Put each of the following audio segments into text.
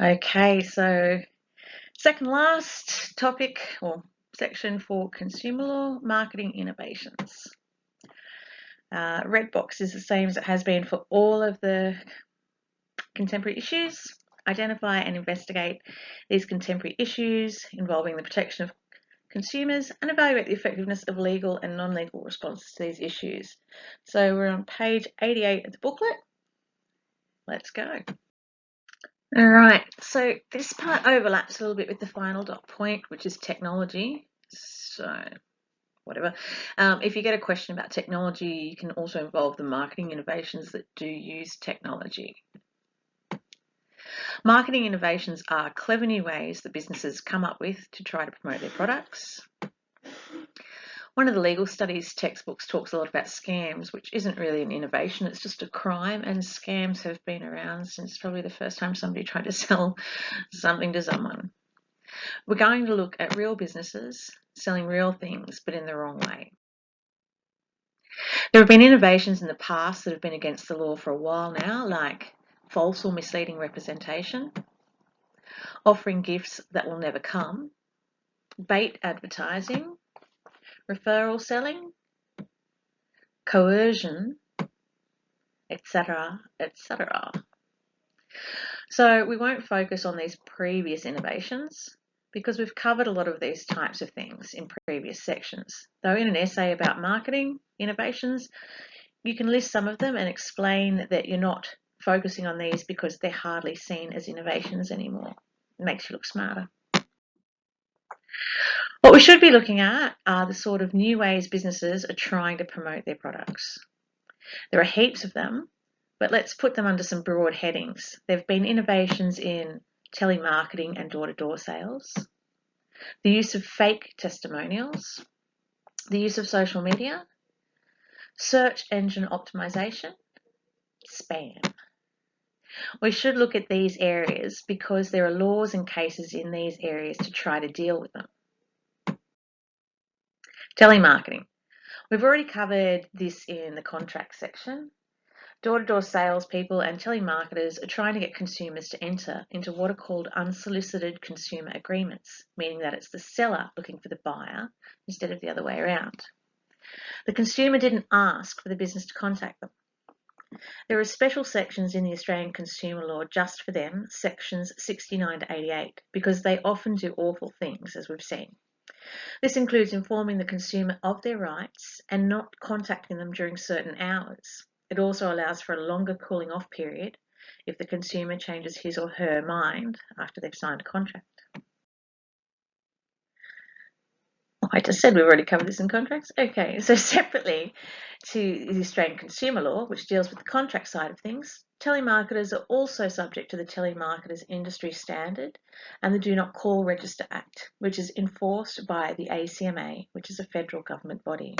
Okay, so second last topic or section for consumer law, marketing innovations. Red box is the same as it has been for all of the contemporary issues. Identify and investigate these contemporary issues involving the protection of consumers and evaluate the effectiveness of legal and non-legal responses to these issues. So we're on page 88 of the booklet. Let's go. All right, so this part overlaps a little bit with the final dot point, which is technology. So whatever. If you get a question about technology, you can also involve the marketing innovations that do use technology. Marketing innovations are clever new ways that businesses come up with to try to promote their products. One of the legal studies textbooks talks a lot about scams, which isn't really an innovation, it's just a crime, and scams have been around since probably the first time somebody tried to sell something to someone. We're going to look at real businesses selling real things, but in the wrong way. There have been innovations in the past that have been against the law for a while now, like false or misleading representation, offering gifts that will never come, bait advertising, referral selling, coercion, etc., etc. So we won't focus on these previous innovations because we've covered a lot of these types of things in previous sections. Though in an essay about marketing innovations, you can list some of them and explain that you're not focusing on these because they're hardly seen as innovations anymore. It makes you look smarter. What we should be looking at are the sort of new ways businesses are trying to promote their products. There are heaps of them, but let's put them under some broad headings. There have been innovations in telemarketing and door-to-door sales, the use of fake testimonials, the use of social media, search engine optimization, spam. We should look at these areas because there are laws and cases in these areas to try to deal with them. Telemarketing. We've already covered this in the contract section. Door-to-door salespeople and telemarketers are trying to get consumers to enter into what are called unsolicited consumer agreements, meaning that it's the seller looking for the buyer instead of the other way around. The consumer didn't ask for the business to contact them. There are special sections in the Australian consumer law just for them, sections 69 to 88, because they often do awful things, as we've seen. This includes informing the consumer of their rights and not contacting them during certain hours. It also allows for a longer cooling off period if the consumer changes his or her mind after they've signed a contract. I just said we've already covered this in contracts. Okay, so separately to the Australian consumer law, which deals with the contract side of things, telemarketers are also subject to the Telemarketers Industry Standard and the Do Not Call Register Act, which is enforced by the ACMA, which is a federal government body.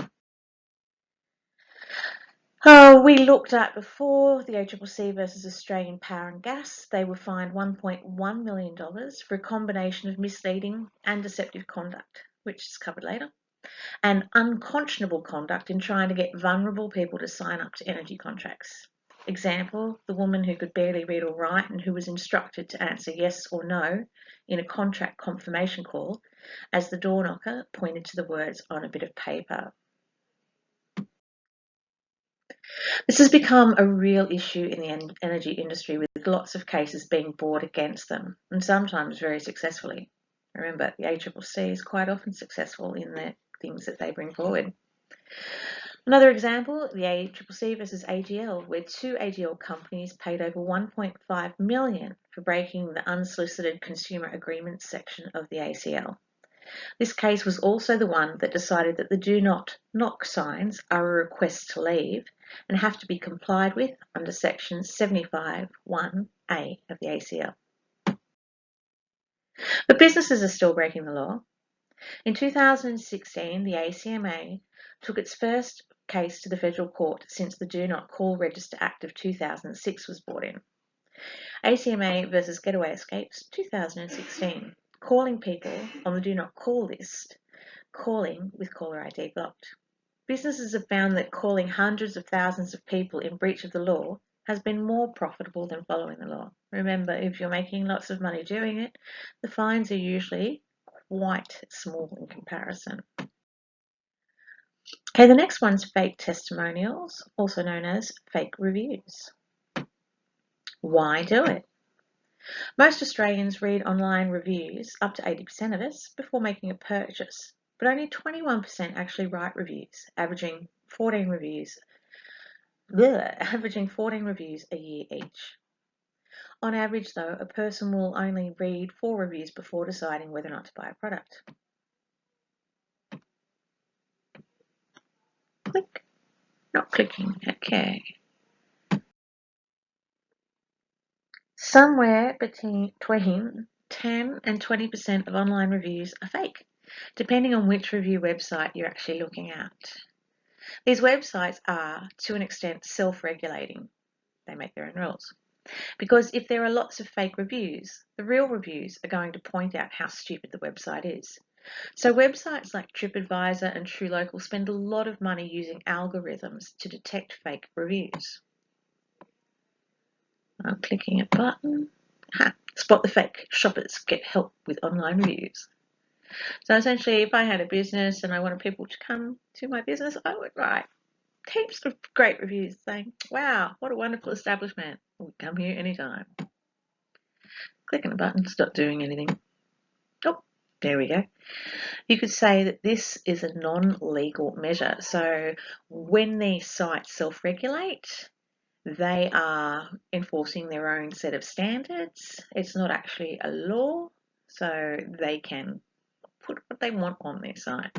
We looked at before the ACCC versus Australian Power and Gas. They were fined $1.1 million for a combination of misleading and deceptive conduct, which is covered later, and unconscionable conduct in trying to get vulnerable people to sign up to energy contracts. Example, the woman who could barely read or write and who was instructed to answer yes or no in a contract confirmation call as the door knocker pointed to the words on a bit of paper. This has become a real issue in the energy industry, with lots of cases being brought against them, and sometimes very successfully. Remember, the ACCC is quite often successful in the things that they bring forward. Another example, the ACCC versus AGL, where two AGL companies paid over $1.5 million for breaking the unsolicited consumer agreements section of the ACL. This case was also the one that decided that the do not knock signs are a request to leave and have to be complied with under section 75(1)(a) of the ACL. But businesses are still breaking the law. In 2016, the ACMA took its first case to the federal court since the Do Not Call Register Act of 2006 was brought in. ACMA versus Getaway Escapes 2016, calling people on the Do Not Call list, calling with caller ID blocked. Businesses have found that calling hundreds of thousands of people in breach of the law has been more profitable than following the law. Remember, if you're making lots of money doing it, the fines are usually quite small in comparison. Okay, the next one's fake testimonials, also known as fake reviews. Why do it? Most Australians read online reviews, up to 80% of us, before making a purchase, but only 21% actually write reviews, averaging 14 reviews a year each. On average, though, a person will only read 4 reviews before deciding whether or not to buy a product. Click. Not clicking. Okay. Somewhere between 10 and 20% of online reviews are fake, depending on which review website you're actually looking at. These websites are, to an extent, self-regulating. They make their own rules. Because if there are lots of fake reviews, the real reviews are going to point out how stupid the website is. So websites like TripAdvisor and TrueLocal spend a lot of money using algorithms to detect fake reviews. I'm clicking a button. Spot the fake. Shoppers get help with online reviews. So essentially, if I had a business and I wanted people to come to my business, I would write heaps of great reviews saying, wow, what a wonderful establishment. We'll come here anytime. Clicking a button, stop doing anything. Oh, there we go. You could say that this is a non-legal measure. So when these sites self-regulate, they are enforcing their own set of standards. It's not actually a law, so they can put what they want on their site.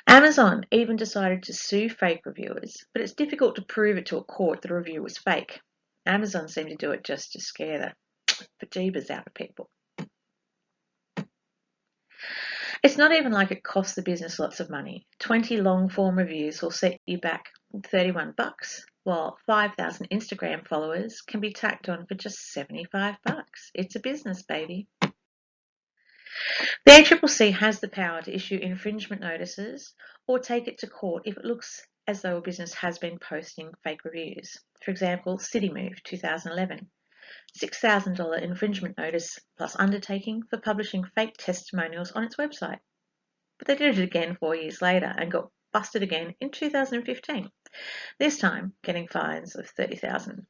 Amazon even decided to sue fake reviewers, but it's difficult to prove it to a court that a review was fake. Amazon seemed to do it just to scare the bejeebers out of people. It's not even like it costs the business lots of money. 20 long-form reviews will set you back $31, while 5,000 Instagram followers can be tacked on for just $75. It's a business, baby. The ACCC has the power to issue infringement notices or take it to court if it looks as though a business has been posting fake reviews. For example, CityMove 2011. $6,000 infringement notice plus undertaking for publishing fake testimonials on its website. But they did it again 4 years later and got busted again in 2015, this time getting fines of $30,000.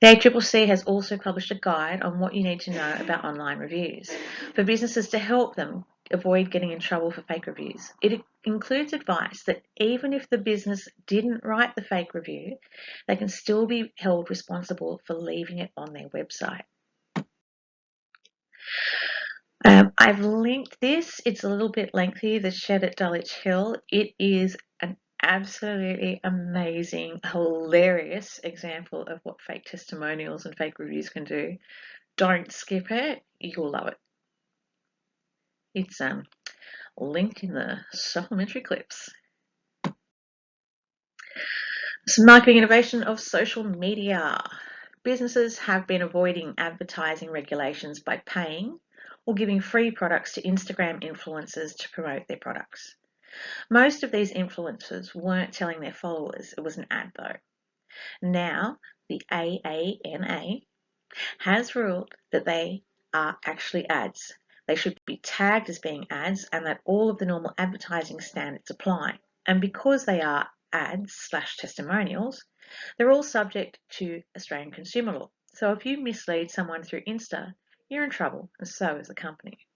The ACCC has also published a guide on what you need to know about online reviews for businesses to help them avoid getting in trouble for fake reviews. It includes advice that even if the business didn't write the fake review, they can still be held responsible for leaving it on their website. I've linked this. It's a little bit lengthy, the shed at Dulwich Hill. It is an absolutely amazing, hilarious example of what fake testimonials and fake reviews can do. Don't skip it. You'll love it. It's linked in the supplementary clips. Some marketing innovation of social media. Businesses have been avoiding advertising regulations by paying or giving free products to Instagram influencers to promote their products. Most of these influencers weren't telling their followers it was an ad though. Now, the AANA has ruled that they are actually ads. They should be tagged as being ads and that all of the normal advertising standards apply. And because they are ads/testimonials, they're all subject to Australian consumer law. So if you mislead someone through Insta, you're in trouble, and so is the company.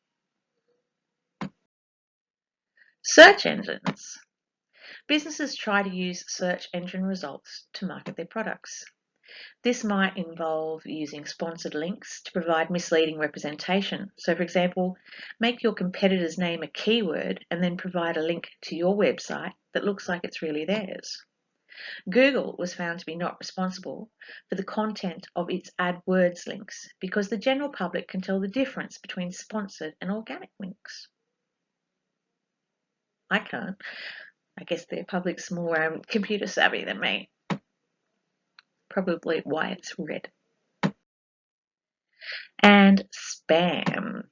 Search engines. Businesses try to use search engine results to market their products. This might involve using sponsored links to provide misleading representation. So, for example, make your competitor's name a keyword and then provide a link to your website that looks like it's really theirs. Google was found to be not responsible for the content of its AdWords links because the general public can tell the difference between sponsored and organic links. I can't. I guess the public's more computer savvy than me. Probably why it's red. And spam.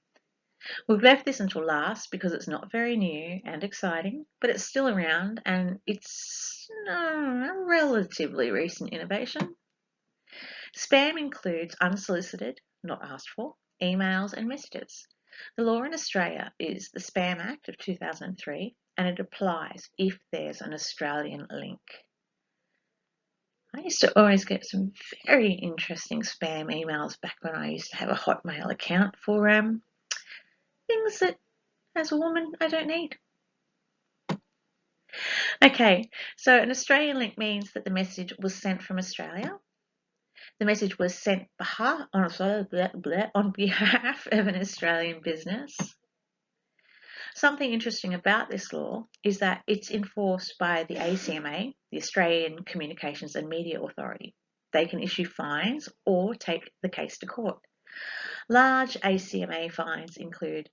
We've left this until last because it's not very new and exciting, but it's still around and it's a relatively recent innovation. Spam includes unsolicited, not asked for, emails and messages. The law in Australia is the Spam Act of 2003 and it applies if there's an Australian link. I used to always get some very interesting spam emails back when I used to have a Hotmail account for things that, as a woman, I don't need. Okay, so an Australian link means that the message was sent from Australia. The message was sent on behalf of an Australian business. Something interesting about this law is that it's enforced by the ACMA, the Australian Communications and Media Authority. They can issue fines or take the case to court. Large ACMA fines include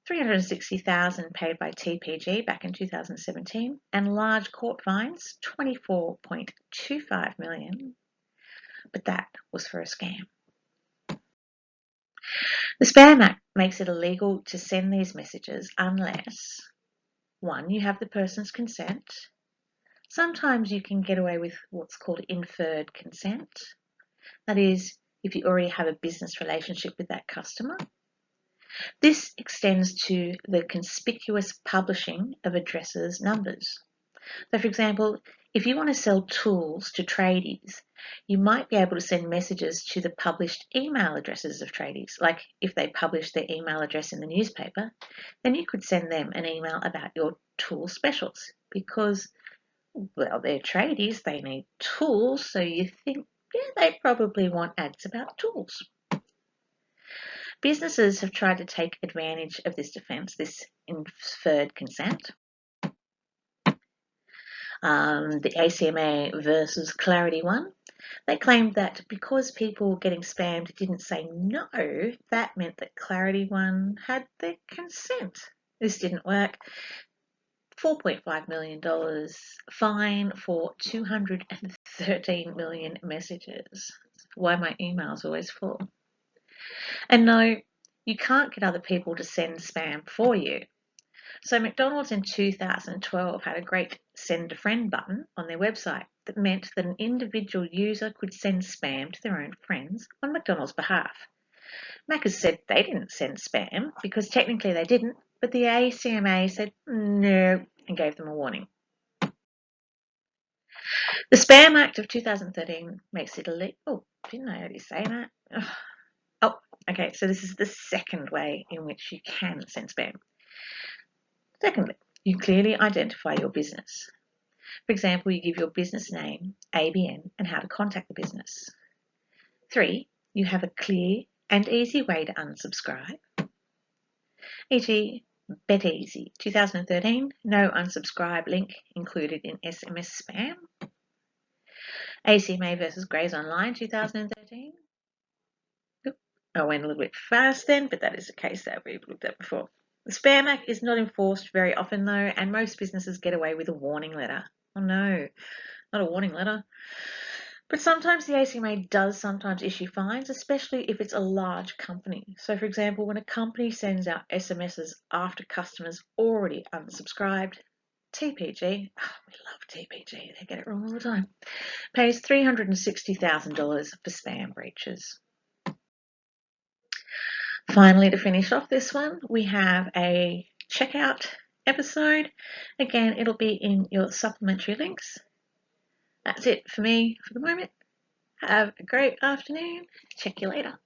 $360,000 paid by TPG back in 2017 and large court fines, $24.25 million, but that was for a scam. The Spam Act makes it illegal to send these messages unless, one, you have the person's consent. Sometimes you can get away with what's called inferred consent. That is, if you already have a business relationship with that customer. This extends to the conspicuous publishing of addresses numbers. So, for example, if you want to sell tools to tradies, you might be able to send messages to the published email addresses of tradies. Like if they publish their email address in the newspaper, then you could send them an email about your tool specials because, well, they're tradies, they need tools, so you think, yeah, they probably want ads about tools. Businesses have tried to take advantage of this defence, this inferred consent. The ACMA versus Clarity one, they claimed that because people getting spammed didn't say no, that meant that Clarity one had their consent. This didn't work. $4.5 million fine for 213 million messages. Why my email's always full. And no, you can't get other people to send spam for you. So McDonald's in 2012 had a great send a friend button on their website that meant that an individual user could send spam to their own friends on McDonald's behalf. Macca's said they didn't send spam because technically they didn't, but the ACMA said no and gave them a warning. The Spam Act of 2013 makes it illegal. Oh, didn't I already say that? Oh, okay, so this is the second way in which you can send spam. Secondly, you clearly identify your business. For example, you give your business name, ABN, and how to contact the business. 3, you have a clear and easy way to unsubscribe. E.g., BetEasy, 2013, no unsubscribe link included in SMS spam. ACMA versus Grays Online, 2013. I went a little bit fast then, but that is a case that we've looked at before. The Spam Act is not enforced very often though, and most businesses get away with a warning letter. Oh no, not a warning letter. But sometimes the ACMA does sometimes issue fines, especially if it's a large company. So for example, when a company sends out SMSs after customers already unsubscribed, TPG, we love TPG, they get it wrong all the time, pays $360,000 for spam breaches. Finally, to finish off this one, we have a checkout episode. Again, it'll be in your supplementary links. That's it for me for the moment. Have a great afternoon. Check you later.